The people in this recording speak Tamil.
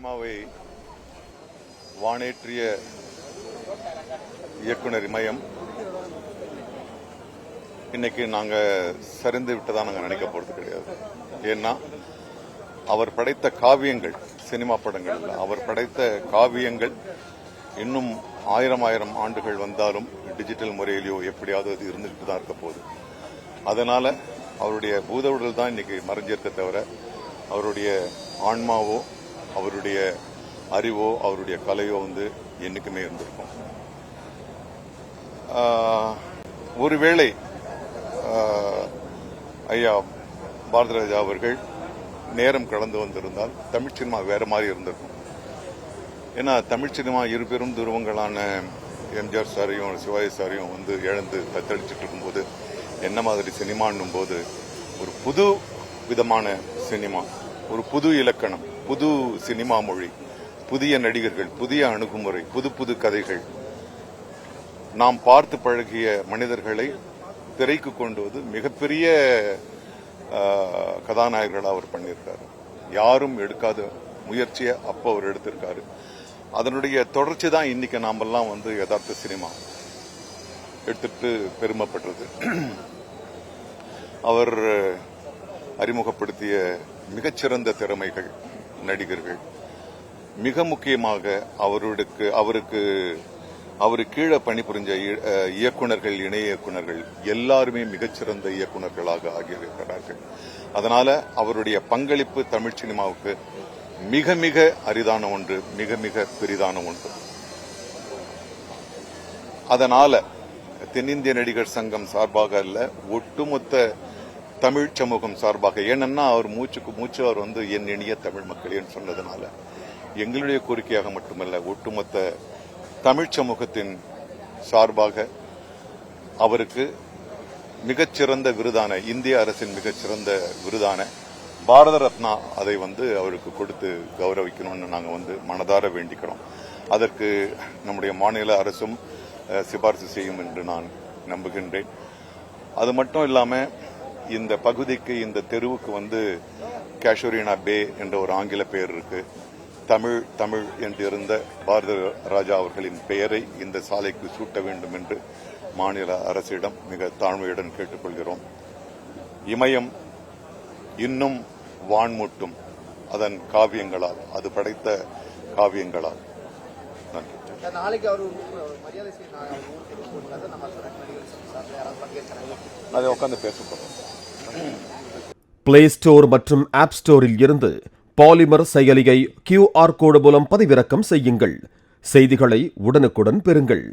சினிமாவை வானேற்றிய இயக்குனர் இமயம் இன்னைக்கு நாங்கள் சரிந்து விட்டதா நாங்கள் நினைக்க போறது கிடையாது. ஏன்னா அவர் படைத்த காவியங்கள், சினிமா படங்கள் இல்லை, அவர் படைத்த காவியங்கள் இன்னும் ஆயிரம் ஆண்டுகள் வந்தாலும் டிஜிட்டல் முறையிலேயோ எப்படியாவது அது இருந்துகிட்டு தான் இருக்க போகுது. அதனால அவருடைய பூத உடல் தான் இன்னைக்கு மறைஞ்சிருக்க தவிர அவருடைய ஆன்மாவோ அவருடைய அறிவோ அவருடைய கலையோ என்னைக்குமே இருந்திருக்கும். ஒருவேளை ஐயா பாரதிராஜா அவர்கள் நேரம் கடந்து வந்திருந்தால் தமிழ் சினிமா வேற மாதிரி இருந்திருக்கும். ஏன்னா தமிழ் சினிமா இரு பெரும் துருவங்களான எம்ஜிஆர் சாரையும் சிவாஜி சாரையும் இழந்து தத்தளிச்சுட்டு இருக்கும்போது என்ன மாதிரி சினிமான்னும் போது ஒரு புது விதமான சினிமா, ஒரு புது இலக்கணம், புது சினிமா மொழி, புதிய நடிகர்கள், புதிய அணுகுமுறை, புது புது கதைகள், நாம் பார்த்து பழகிய மனிதர்களை திரைக்கு கொண்டு வந்து மிகப்பெரிய கதாநாயகர்களாக அவர் பண்ணியிருக்காரு. யாரும் எடுக்காத முயற்சியை அப்போ அவர் எடுத்திருக்காரு. அதனுடைய தொடர்ச்சி தான் இன்னைக்கு நாமெல்லாம் யதார்த்த சினிமா எடுத்துட்டு பெருமைப்படுறது. அவர் அறிமுகப்படுத்திய மிகச்சிறந்த திறமைகள், நடிகர்கள், மிக முக்கியமாக அவருக்கு கீழே பணிபுரிஞ்ச இயக்குநர்கள், இணை இயக்குநர்கள் எல்லாருமே மிகச்சிறந்த இயக்குநர்களாக ஆகியிருக்கிறார்கள். அதனால அவருடைய பங்களிப்பு தமிழ் சினிமாவுக்கு மிக மிக அரிதான ஒன்று, மிக மிக பெரிதான ஒன்று. அதனால தென்னிந்திய நடிகர் சங்கம் சார்பாக அல்ல, ஒட்டுமொத்த தமிழ் சமூகம் சார்பாக, ஏனென்னா அவர் மூச்சுக்கு மூச்சு அவர் என் இனிய தமிழ் மக்களேன்னு சொன்னதுனால எங்களுடைய கோரிக்கையாக மட்டுமல்ல, ஒட்டுமொத்த தமிழ் சமூகத்தின் சார்பாக அவருக்கு மிகச்சிறந்த விருதான, இந்திய அரசின் மிகச்சிறந்த விருதான பாரத ரத்னா அதை அவருக்கு கொடுத்து கௌரவிக்கணும்னு நாங்கள் மனதார வேண்டிக்கிறோம். அதற்கு நம்முடைய மாநில அரசும் சிபாரிசு செய்யும் என்று நான் நம்புகின்றேன். அது மட்டும் இல்லாம இந்த பகுதிக்கு, இந்த தெருவுக்கு கேஷோரினா பே என்ற ஒரு ஆங்கில பெயர் இருக்கு. தமிழ் தமிழ் என்றிருந்த பாரத ராஜா அவர்களின் பெயரை இந்த சாலைக்கு சூட்ட வேண்டும் என்று மாநில அரசிடம் மிக தாழ்மையுடன் கேட்டுக்கொள்கிறோம். இமயம் இன்னும் வான்மூட்டும் அதன் காவியங்களால், அது படைத்த காவியங்களால். நன்றி. அதை உட்காந்து பேசப்படும். பிளே ஸ்டோர் மற்றும் ஆப் ஸ்டோரில் இருந்து பாலிமர் செயலியை QR கோடு மூலம் பதிவிறக்கம் செய்யுங்கள். செய்திகளை உடனுக்குடன் பெறுங்கள்.